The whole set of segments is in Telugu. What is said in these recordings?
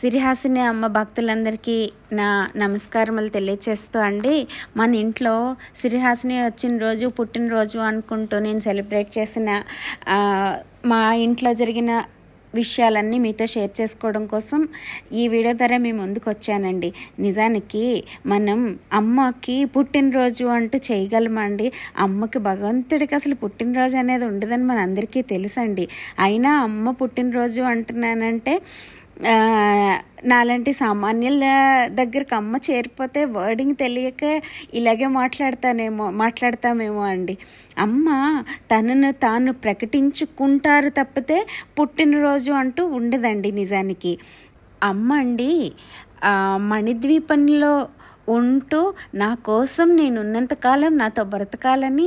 సిరిహాసిని అమ్మ భక్తులందరికీ నా నమస్కారములు తెలియచేస్తూ అండి, మన ఇంట్లో సిరిహాసిని వచ్చిన రోజు పుట్టినరోజు అనుకుంటూ నేను సెలబ్రేట్ చేసిన మా ఇంట్లో జరిగిన విషయాలన్నీ మీతో షేర్ చేసుకోవడం కోసం ఈ వీడియో ద్వారా మీ ముందుకు వచ్చానండి. నిజానికి మనం అమ్మకి పుట్టినరోజు అంటూ చేయగలమండి? అమ్మకి భగవంతుడికి అసలు పుట్టినరోజు అనేది ఉండదని మన అందరికీ తెలుసండి. అయినా అమ్మ పుట్టినరోజు అంటున్నానంటే నాలాంటి సామాన్యుల దగ్గరికి అమ్మ చేరిపోతే వర్డింగ్ తెలియక ఇలాగే మాట్లాడతామేమో అండి. అమ్మ తనను తాను ప్రకటించుకుంటారు తప్పితే పుట్టినరోజు అంటూ ఉండదండి. నిజానికి అమ్మ అండి మణిద్వీపంలో ఉంటూ నా కోసం నేనున్నంతకాలం నాతో బ్రతకాలని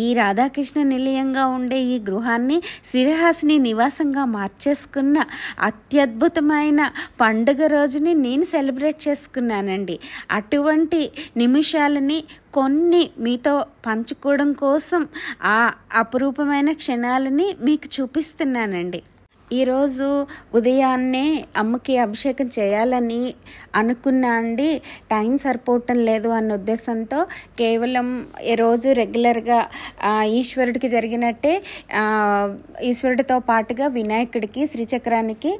ఈ రాధాకృష్ణ నిలయంగా ఉండే ఈ గృహాన్ని సిరిహాసిని నివాసంగా మార్చేసుకున్న అత్యద్భుతమైన పండుగ రోజుని నేను సెలబ్రేట్ చేసుకున్నానండి. అటువంటి నిమిషాలని కొన్ని మీతో పంచుకోవడం కోసం ఆ అపురూపమైన క్షణాలని మీకు చూపిస్తున్నానండి. ఈరోజు ఉదయాన్నే అమ్మకి అభిషేకం చేయాలని అనుకున్నా అండి. టైం సరిపోవటం లేదు అన్న ఉద్దేశంతో కేవలం ఈరోజు రెగ్యులర్గా ఈశ్వరుడికి జరిగినట్టే ఈశ్వరుడితో పాటుగా వినాయకుడికి శ్రీచక్రానికి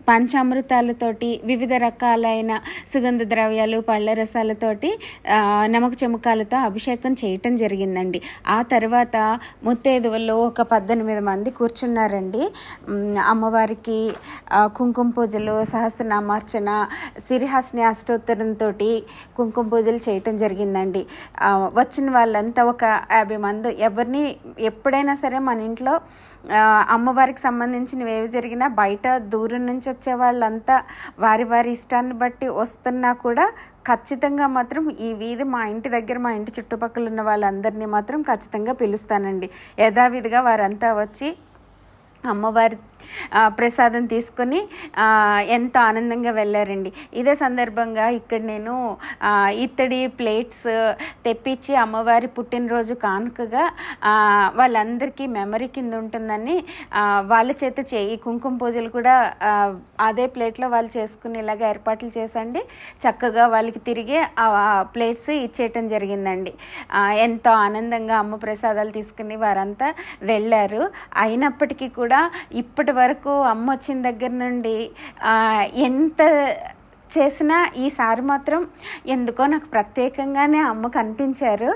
పంచామృతాలతోటి వివిధ రకాలైన సుగంధ ద్రవ్యాలు పళ్ళ రసాలతోటి నమక చెముకాలతో అభిషేకం చేయటం జరిగిందండి. ఆ తర్వాత ముత్తైదువులు ఒక 18 మంది కూర్చున్నారండి. అమ్మవారికి కుంకుమ పూజలు, సహస్రనామార్చన, సిరిహాసిని అష్టోత్తరంతో కుంకుమ పూజలు చేయటం జరిగిందండి. వచ్చిన వాళ్ళంతా ఒక 50 మంది. ఎవరిని ఎప్పుడైనా సరే మన ఇంట్లో అమ్మవారికి సంబంధించినవి ఏవి జరిగినా బయట దూరం నుంచి వచ్చే వాళ్ళంతా వారి ఇష్టాన్ని బట్టి వస్తున్నా కూడా ఖచ్చితంగా మాత్రం ఈ వీధి మా ఇంటి దగ్గర మా ఇంటి చుట్టుపక్కల ఉన్న వాళ్ళందరినీ మాత్రం ఖచ్చితంగా పిలుస్తానండి. యథావిధిగా వారంతా వచ్చి అమ్మవారి ప్రసాదం తీసుకొని ఎంతో ఆనందంగా వెళ్ళారండి. ఇదే సందర్భంగా ఇక్కడ నేను ఇత్తడి ప్లేట్స్ తెప్పించి అమ్మవారి పుట్టినరోజు కానుకగా వాళ్ళందరికీ మెమరీ కింద ఉంటుందని వాళ్ళ చేత కుంకుమ పూజలు కూడా అదే ప్లేట్లో వాళ్ళు చేసుకునేలాగా ఏర్పాట్లు చేసండి. చక్కగా వాళ్ళకి తిరిగి ఆ ప్లేట్స్ ఇచ్చేయటం జరిగిందండి. ఎంతో ఆనందంగా అమ్మ ప్రసాదాలు తీసుకుని వారంతా వెళ్ళారు. అయినప్పటికీ కూడా ఇప్పటి వరకు అమ్మ వచ్చిన దగ్గర నుండి ఎంత చేసినా ఈసారి మాత్రం ఎందుకో నాకు ప్రత్యేకంగానే అమ్మ కనిపించారు.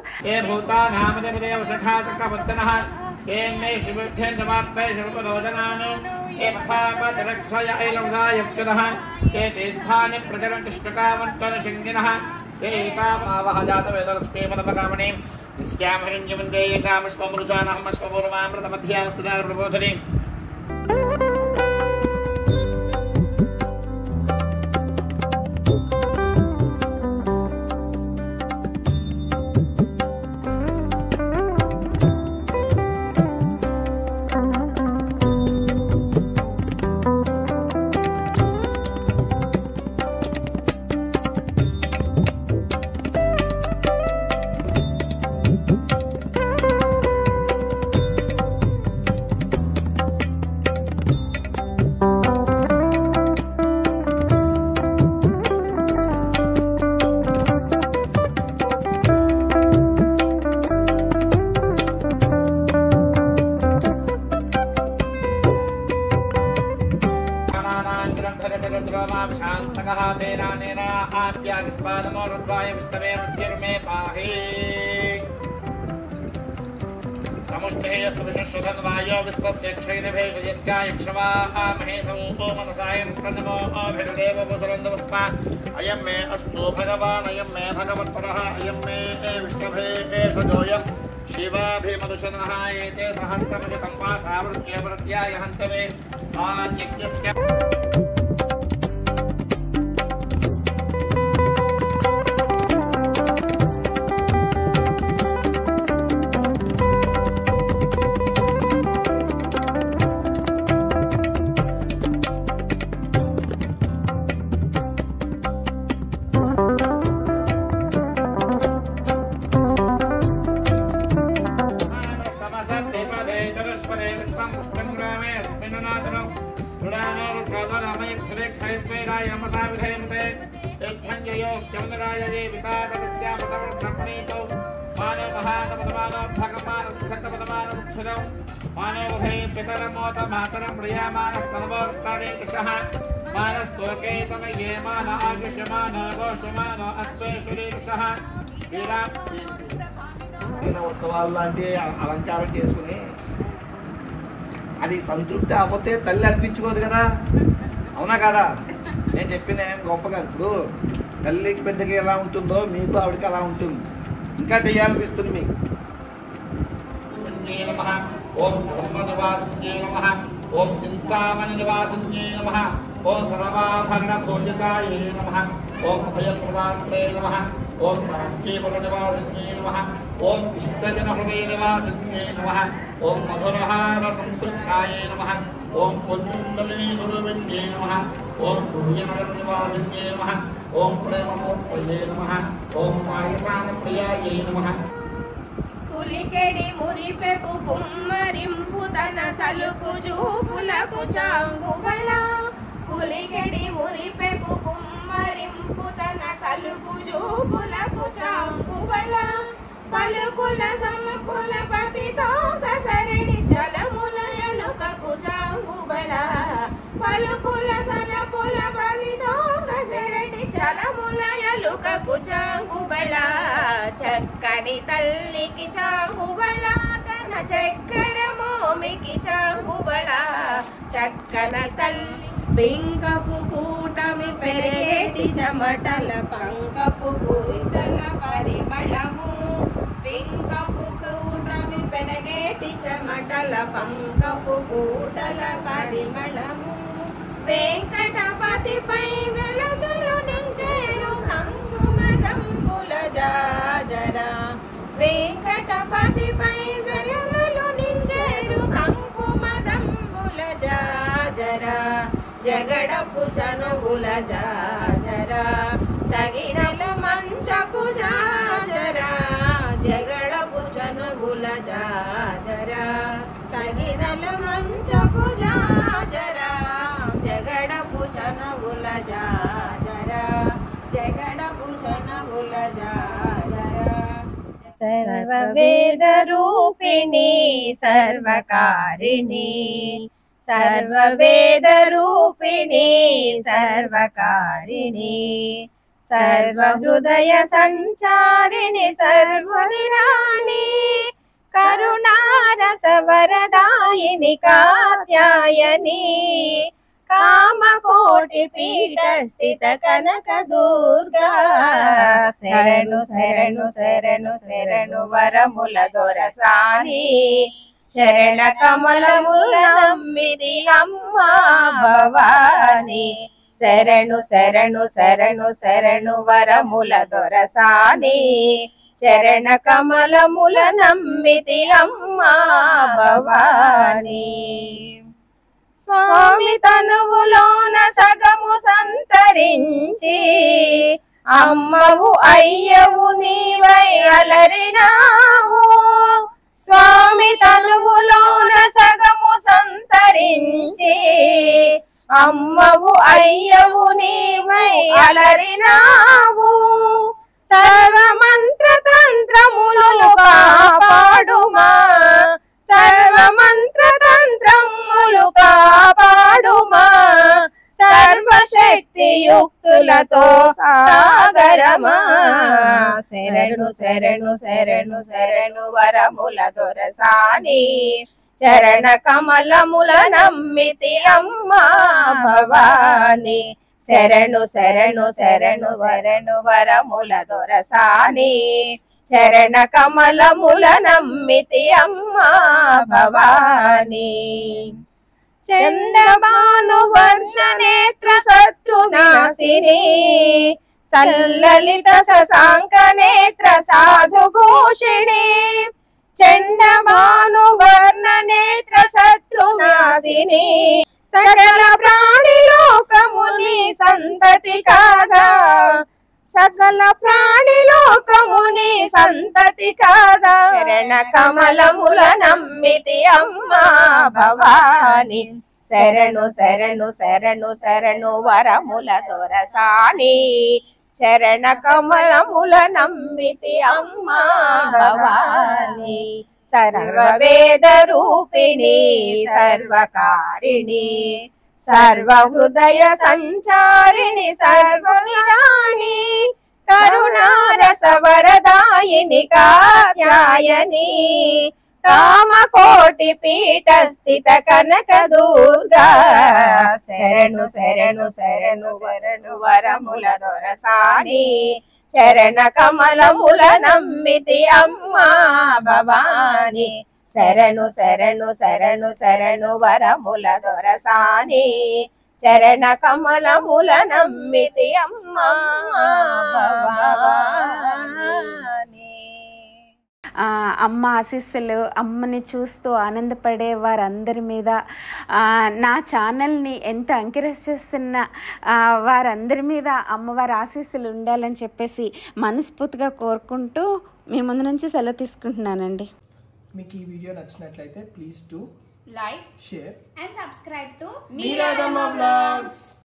अयं मे अस्तु भगवान् अयं मे भगवत्परः अयं मे विष्णुभेषजोऽयं शिवाभिमनुषनः एते सहस्रमजितं वा सावृत्याय हन्तवे आन्यज्ञस्य ఉత్సవాలు లాంటి అలంకారం చేసుకుని అది సంతృప్తి అవ్వతే తల్లి అనిపించుకోదు కదా, అవునా కదా? నేను చెప్పిన ఏం గొప్పగా ఇప్పుడు తల్లికి బిడ్డకి ఎలా ఉంటుందో మీకు ఆవిడకి అలా ఉంటుంది, ఇంకా చేయాలనిపిస్తుంది మీకు. ఓం బ్రహ్మనివాసిన్యై నమః, ఓం చింతామణినివాసిన్యై నమః, ఓం సర్వాభరణభూషితాయై నమః, ఓం అభయప్రదాత్రే నమః, ఓం మహర్షిపురనివాసిన్యై నమః, ఓం ఇష్టజనహృదయనివాసిన్యై నమః, ఓం మధురహారసంతుష్టాయై నమః, ఓం పుణ్యందలినీస్వరూపిణ్యై నమః, ఓం సూర్యనగరనివాసిన్యై నమః, ఓం ప్రేమమూర్తయే నమః, ఓం మాయసానప్రియాయై నమః. కులికెడి మురిపెపు కుమ్మరింపు తన సలుపు జూపులకు చాంగుబళ, కులికెడి మురిపెపు కుమ్మరింపు తన సలుపు జూపులకు చాంగుబళ, పలుకుల సంపుల పతితో కసరడి జలముల ఎలుకకు చాంగుబళ, పలుకుల సలపుల పతితో కసరడి జలముల ఎలుకకు చాంగుబళ, చక్కని తల్లికి చాంగుబళ తన చక్కెర మోమికి చాంగుబళ, చక్కన తల్లి పింకపు కూటమి పెరిగేటి చెమటల పంకపు పూరితల పరిమళము, పింకపు కూటమి పెరగేటి చెమటల పంకపు పూతల పరిమళము, వెంకటపతిపై వెలుగులు నించేరు సంకుమదంబుల జాజర, వెంకటపతిపై వెలుగులు నించేరు సంకుమదంబుల జాజర, జగడపు చనువుల జాజర, సగిరల మంచపు జాజర, జగడపు చనువుల జాజర, సగిరల మంచపు జాజర, జగడపు చనువుల జాజర, జగడపు చనువుల జాజర. సర్వవేద రూపిణి సర్వకారిణి, సర్వవేద రూపిణి సర్వకారిణి, సర్వహృదయ సంచారిణి సర్వనిరాణి, కరుణారస వరదాయిని కాత్యాయని, కామకోటి పీఠ స్థిత కనక దుర్గా, శరణు శరణు శరణు శరణు వరముల దొరసాని, చరణ కమలముల నమ్మిది అమ్మా భవాని, శరణు శరణు శరణు శరణు వరముల దొరసాని, చరణ కమలముల నమ్మిది అమ్మా భవాని. స్వామి తనువులోన సగము సంతరించి, అమ్మవు అయ్యవు నీవై అలరినావు, స్వామి తనువులోన సగము సంతరించి, అమ్మవు అయ్యవు నీవై అలరినావు, సర్వమంత్ర తంత్రములు కాపాడుమా, సర్వమంత్ర తంత్రములు కాపాడుమా, సర్వశక్తి యుక్తులతో సాగరమా, శరణు శరణు శరణు శరణు వరముల దొరసాని, చరణ కమలముల నమ్మితి అమ్మా భవాని, శరణు శరణు శరణు శరణు వరముల దొరసాని, చరణ కమలముల నమ్మితి అమ్మా భవాని. చంద్రబాను వర్ష నేత్ర శత్రునాశిని, సల్లలిత శశాంక నేత్ర సాధుభూషిణి, చండమాను వర్ణ నేత్ర శత్రునాశిని, సకల ప్రాణి లోకముని సంతతి కాదా, సకల ప్రాణి లోకముని సంతతి కాదా, చరణ కమలముల నమ్మితి అమ్మా భవాని, శరణు శరణు శరణు శరణు వరముల దొరసాని చరణ కమలముల నమ్మితి అమ్మా భవాని సర్వవేద రూపిణి సర్వకారిణి సర్వహృదయ సంచారిణి సర్వనిరాణి కరుణారస వరదాయిని కాత్యాయని కామకోటి పీఠ స్థిత కనక దుర్గా శరణు శరణు శరణు వరణు వరముల దొరసాని చరణ కమలముల నమ్మితి అమ్మా భవాని శరణు శరణు శరణు శరణు వరముల దొరసాని చరణ కమలముల నమ్మితి అమ్మా భవాని. అమ్మ ఆశీస్సులు, అమ్మని చూస్తూ ఆనందపడే వారందరి మీద, నా ఛానల్ని ఎంత ఎంకరేజ్ చేస్తున్న వారందరి మీద అమ్మవారి ఆశీస్సులు ఉండాలని చెప్పేసి మనస్ఫూర్తిగా కోరుకుంటూ మీ ముందు నుంచి సెలవు తీసుకుంటున్నానండి. మీకు ఈ వీడియో నచ్చినట్లయితే please do like, share and subscribe to Meeradamma Vlogs.